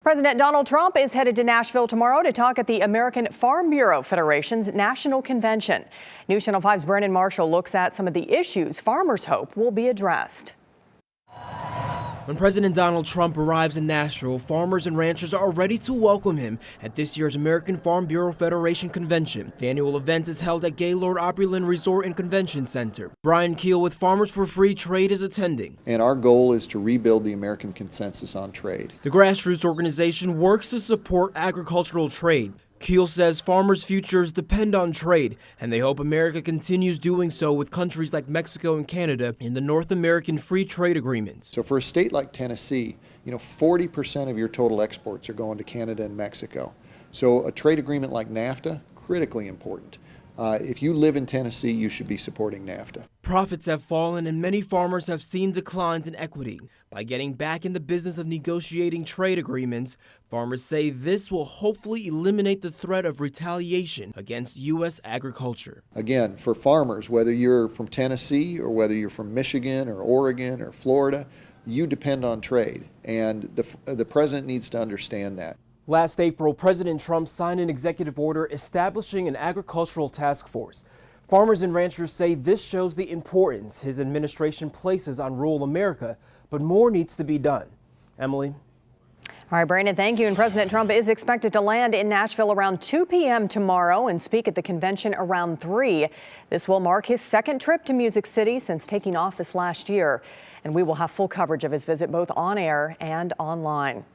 President Donald Trump is headed to Nashville tomorrow to talk at the American Farm Bureau Federation's National Convention. News Channel 5's Brandon Marshall looks at some of the issues farmers hope will be addressed. When President Donald Trump arrives in Nashville, farmers and ranchers are ready to welcome him at this year's American Farm Bureau Federation Convention. The annual event is held at Gaylord Opryland Resort and Convention Center. Brian Keel with Farmers for Free Trade is attending. And our goal is to rebuild the American consensus on trade. The grassroots organization works to support agricultural trade. Keel says farmers' futures depend on trade, and they hope America continues doing so with countries like Mexico and Canada in the North American Free Trade Agreements. So for a state like Tennessee, 40% of your total exports are going to Canada and Mexico. So a trade agreement like NAFTA, critically important. If you live in Tennessee, you should be supporting NAFTA. Profits have fallen and many farmers have seen declines in equity. By getting back in the business of negotiating trade agreements, farmers say this will hopefully eliminate the threat of retaliation against U.S. agriculture. Again, for farmers, whether you're from Tennessee or whether you're from Michigan or Oregon or Florida, you depend on trade, and the president needs to understand that. Last April, President Trump signed an executive order establishing an agricultural task force. Farmers and ranchers say this shows the importance his administration places on rural America, but more needs to be done. Emily? All right, Brandon, thank you. And President Trump is expected to land in Nashville around 2 p.m. tomorrow and speak at the convention around 3. This will mark his second trip to Music City since taking office last year. And we will have full coverage of his visit both on air and online.